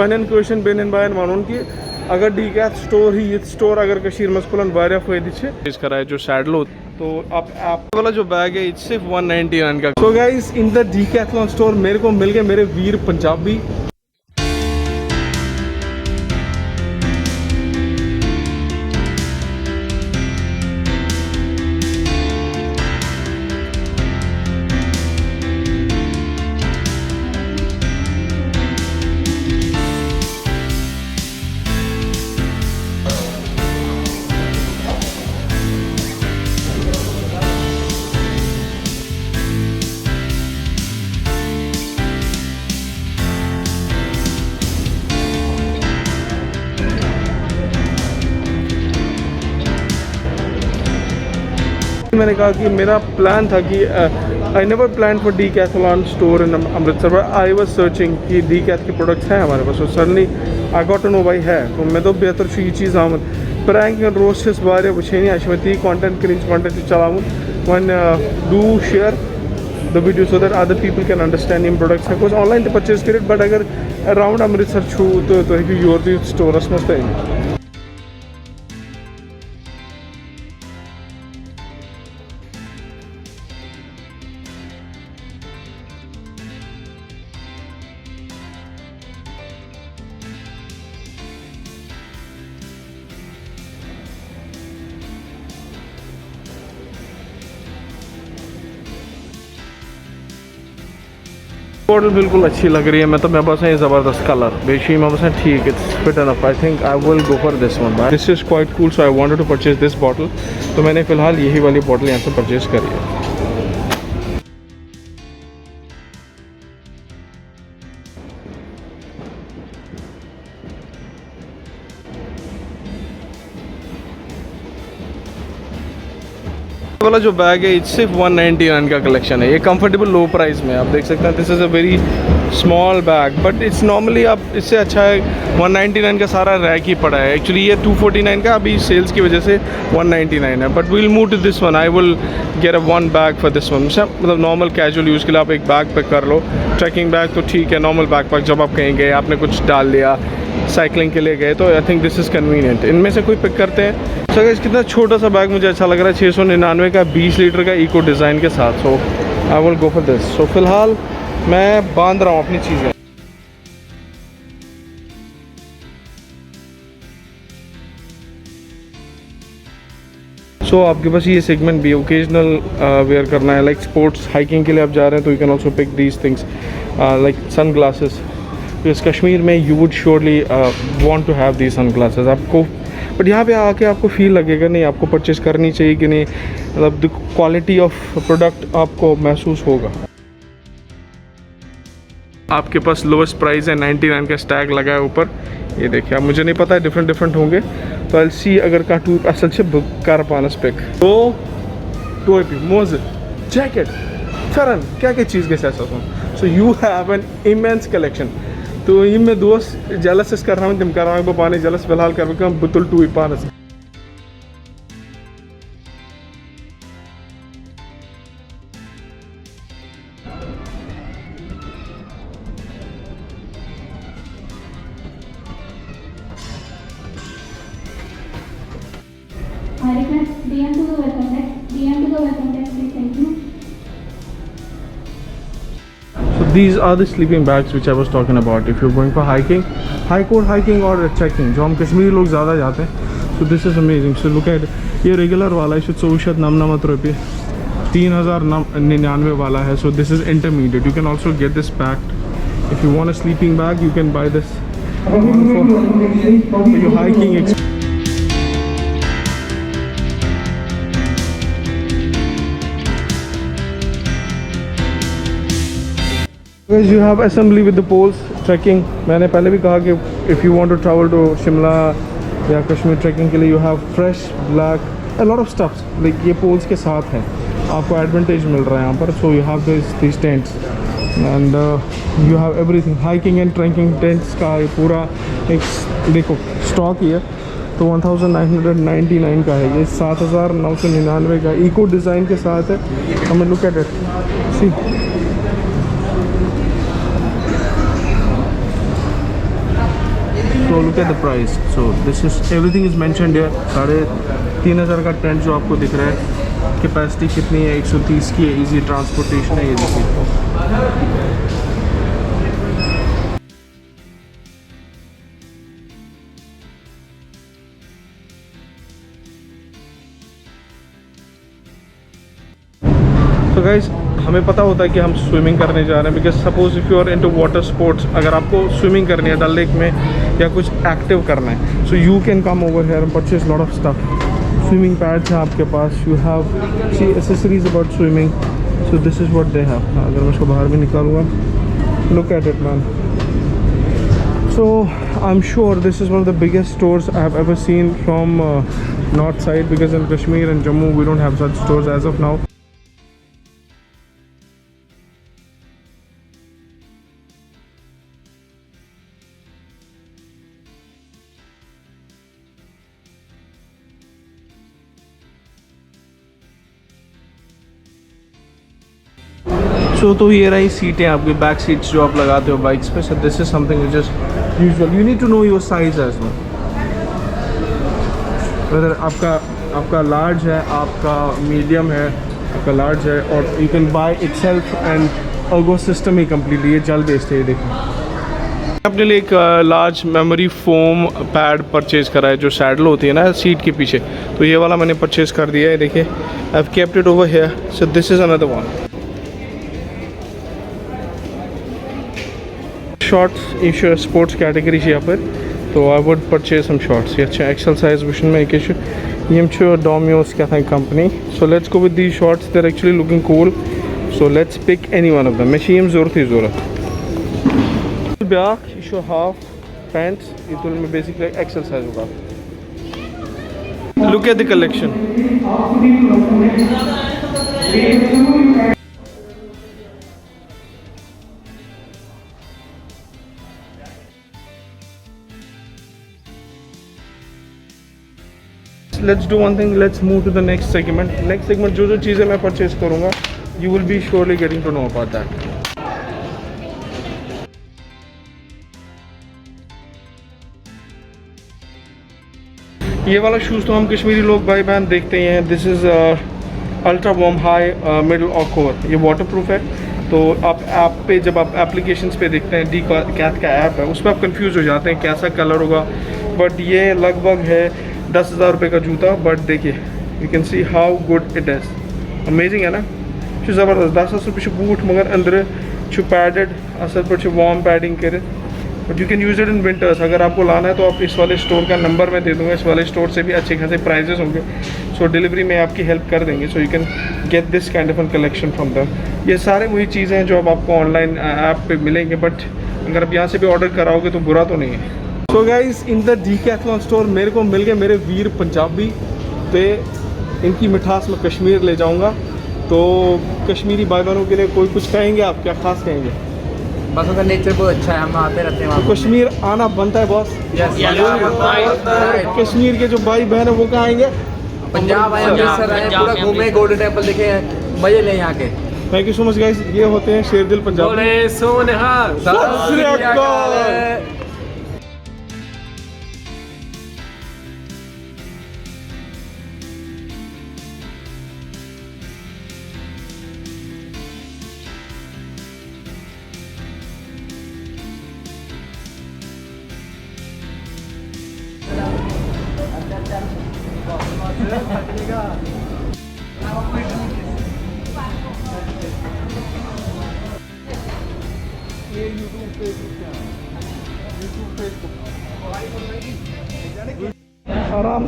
पन्न question Ben Bayern one कि अगर D cath store ही store अगर कशीर मज खुलन वारिया फायदे कराए जो सैडल तो आप वाला जो बैग है इट्स सिर्फ 199 का। So guys in the Decathlon store मेरे को मिल गए मेरे वीर पंजाबी। मैंने कहा कि मेरा प्लान था कि I never plan for Decathlon store in Amritsar but I was searching कि डीकैथ के प्रोडक्ट्स हैं हमारे पास। और suddenly I got to know भाई है तो मैं तो बेहतर ये चीज़ आमद प्रैंक एंड रोस्ट्स वारिया वुचन ती कंटेंट क्रिंच कंटेंट चलावन वन do share the video so that other people can understand यम प्रोडक्ट्स है ऑनलाइन तो परचेज कर बट अगर अराउंड अमृतसर छू तो योर दी स्टोरस मज तो बॉटल बिल्कुल अच्छी लग रही है। मैं तो मेरे पास है ज़बरदस्त कलर बेशी मेरे पास है ठीक it's fit enough I think I will go for this one this is quite cool so I wanted to purchase this bottle तो मैंने फ़िलहाल यही वाली बॉटल यहाँ से परचेज़ करी है। वाला जो बैग है इट्स सिर्फ 199 का कलेक्शन है। ये कंफर्टेबल लो प्राइस में आप देख सकते हैं। This is a very small bag but it's normally आप इससे अच्छा है 199 का सारा रैक ही पड़ा है। एक्चुअली ये 249 का अभी सेल्स की वजह से 199 है but we'll move to this one. I will get a one bag for this one. मतलब नॉर्मल कैजुअल यूज़ के लिए आप एक बैग पैक कर लो। ट्रैकिंग बैग तो ठीक है नॉर्मल बैग पैक जब आप कहीं गए आपने कुछ डाल दिया साइकिलिंग के लिए गए तो I think this is convenient. इनमें से कोई पिक करते हैं। सो गाइस कितना छोटा सा बैग मुझे अच्छा लग रहा है 699 का 20 लीटर का इको डिज़ाइन के साथ। So I will go for this. So फिलहाल मैं बांध रहा हूँ अपनी चीज़ें। सो आपके पास ये सेगमेंट भी ओकेजनल वेयर करना है लाइक स्पोर्ट्स हाइकिंग के लिए आप जा रहे हैं तो you can also pick these things like sunglasses. इस कश्मीर में you would surely want to have these sunglasses आपको बट यहाँ पे आके आपको फील लगेगा नहीं आपको परचेज करनी चाहिए कि नहीं मतलब द क्वालिटी ऑफ प्रोडक्ट आपको महसूस होगा। आपके पास लोएस्ट प्राइस है 99 का स्टैग लगा है ऊपर ये देखिए। अब मुझे नहीं पता है डिफरेंट होंगे तो आई सी अगर का टू असल से कर पानस पिक तो टोपी मोज़ जैकेट फरन क्या क्या चीज़ guess so you have an immense collection. तो ये मैं दोस्त जलस कर रहा हूँ तुम कर रहा हूँ पानी जलस फिलहाल कर बुतुल to पानस। I request DM to the welcome desk. DM to the welcome desk, please. Thank you. So these are the sleeping bags which I was talking about. If you're going for hiking, hiking or trekking, जो हम कश्मीर लोग ज़्यादा जाते हैं. So this is amazing. So look at ये regular वाला है, शायद 199 रुपये, 3099 वाला है. So this is intermediate. You can also get this packed. If you want a sleeping bag, you can buy this for your hiking experience. You have assembly with the poles trekking. मैंने पहले भी कहा कि if you want to travel to Shimla या Kashmir trekking के लिए you have fresh black a lot of stuff like ये poles के साथ हैं आपको advantage मिल रहा है यहाँ पर. So you have these tents and you have everything hiking and trekking tents का ये पूरा एक देखो stock ही है. तो 1999 का है ये, 7999 का इको डिज़ाइन के साथ है. हमें look at it see So look at the price. So this is everything is mentioned here. 3,500 का टेंट जो आपको दिख रहा है, कैपेसिटी कितनी है, 130 की है, इजी ट्रांसपोर्टेशन है, ये देखिए। तो गाइस हमें पता होता है कि हम स्विमिंग करने जा रहे हैं, because suppose if you are into water sports, अगर आपको स्विमिंग करनी है डल लेक में या कुछ एक्टिव करना है, so you can come over here and purchase lot of stuff. Swimming pads हैं आपके पास, you have see accessories about swimming, so this is what they have. अगर मैं इसको बाहर भी निकालूंगा, look at it man. So I'm sure this is one of the biggest stores I have ever seen from north side, because in Kashmir and Jammu we don't have such stores as of now. तो ये रही सीटें आपकी, back seats जो आप लगाते हो bikes पे। So this is something which is usual, you need to know your size as well, whether आपका लार्ज है, आपका मीडियम है, आपका लार्ज है, और you can buy itself and ergo system ही कम्प्लीटली, ये जल बेस्ड है। ये देखिए अपने लिए एक large memory foam pad purchase करा है, जो सैडल होती है ना सीट के पीछे, तो ये वाला मैंने परचेज कर दिया है। देखिए I have kept it over here, so this is another one. Shorts sports category यहाँ पर, तो I would purchase some shorts. ये अच्छा एक्सल साइज वुशन में एक यम डोमियोस क्या था company. So let's go with the shorts, there actually looking cool, so let's pick any one of them. मे यम ज़रूरत ब्याक यह हाफ पैंट्स, ये तो में बेसिकली एक्सल साइज होगा। Look at the collection. Let's do one thing, let's move to the next segment. Next segment जो चीज़ें मैं परचेज करूँगा, you will be surely getting to know about that. ये वाला शूज़ तो हम कश्मीरी लोग भाई बहन देखते ही हैं। This is ultra warm high middle और कोर, ये वाटर प्रूफ है। तो आप ऐप पे जब आप एप्लीकेशंस पे देखते हैं, डी कैथ का ऐप है, उस पर आप कंफ्यूज हो जाते हैं कैसा कलर होगा, बट ये लगभग है 10,000 रुपये का जूता। बट देखिए you can see how good it is, amazing है ना, ज़बरदस्त। 10,000 रुपये बूट, मगर अंदर पैडेड असल पर वार्म पैडिंग करे, but you can use it in winters. अगर आपको लाना है तो आप इस वाले स्टोर का नंबर मैं दे दूँगा, इस वाले स्टोर से भी अच्छे खासे प्राइजेस होंगे, सो डिलीवरी में आपकी हेल्प कर देंगे। So you can get this kind of an collection from them. ये सारे वही चीज़ें हैं जो अब आपको ऑनलाइन ऐप पे मिलेंगे, बट अगर आप यहाँ से भी ऑर्डर कराओगे तो बुरा तो नहीं है। So guys in the Decathlon store मेरे को मिल गए मेरे वीर पंजाबी, पे इनकी मिठास मैं कश्मीर ले जाऊँगा। तो कश्मीरी भाई बहनों के लिए कोई कुछ कहेंगे आप, क्या खास कहेंगे? बस उनका नेचर बहुत अच्छा है, हम आते रहते हैं वहाँ। तो कश्मीर आना बनता है बॉस। कश्मीर के जो भाई बहन है वो कहाँ आएंगे? पंजाब आए, अमृतसर आए, पूरा घूमे, गोल्डन टेम्पल देखे, मजे लें यहाँ के। Thank you so much guys, ये होते हैं शेरदिल पंजाबी। सत श्री अकाल।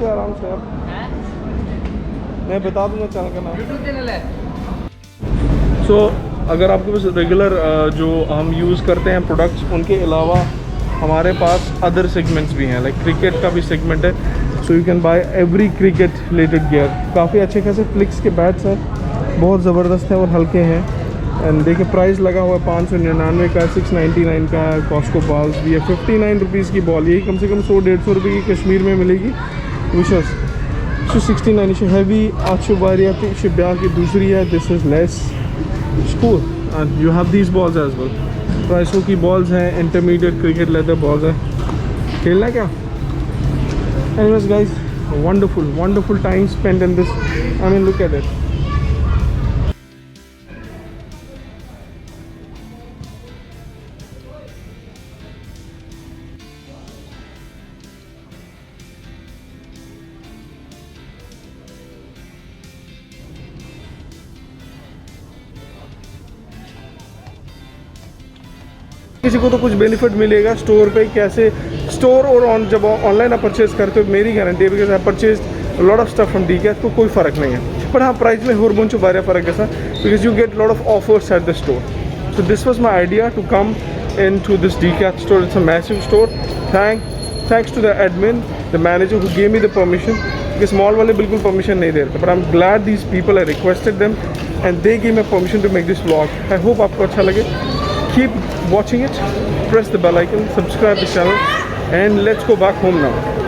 आराम से अब मैं बता दूंगा चैनल का नाम। यूट्यूब चैनल है। सो अगर आपके पास रेगुलर जो हम यूज़ करते हैं प्रोडक्ट्स, उनके अलावा हमारे पास अदर सेगमेंट्स भी हैं, लाइक क्रिकेट का भी सेगमेंट है। So you can bye every cricket related gear. काफ़ी अच्छे खासे फ्लिक्स के बैट्स हैं, बहुत ज़बरदस्त हैं और हल्के हैं। एंड देखिए प्राइस लगा हुआ है 599 का, 699 का है। कॉस्को बॉल्स भी है 59 रुपीज़ की बॉल, यही कम से कम 100-150 रुपये की कश्मीर में मिलेगी। विशेष 69 हैवी अच्छी वारिया थी ब्याह की दूसरी है। This is less school and you have these balls as well. प्राइसों की बॉल्स हैं, इंटरमीडिएट क्रिकेट लेदर बॉल्स हैं। खेलना क्या? Anyways guys, wonderful time spent in this. I mean, look at it. किसी को तो कुछ बेनिफिट मिलेगा स्टोर पे, कैसे स्टोर और ऑन जब ऑनलाइन आप परचेज करते हो, मेरी गारंटी है because I purchase lot of stuff from Decath, तो कोई फ़र्क नहीं है. बट हाँ, प्राइस में होरबुंचो बारे फ़र्क है sir, because you get lot of offers at the store. So this was my idea to come in to this Decath store. It's a massive store. Thanks to the admin, the manager who gave me the permission, because mall वाले बिल्कुल permission नहीं दे रहे थे. But I am glad these people, I requested them and they gave me permission to make this vlog. I hope आपको अच्छा लगे. Keep watching it, press the bell icon, subscribe the channel, and let's go back home now.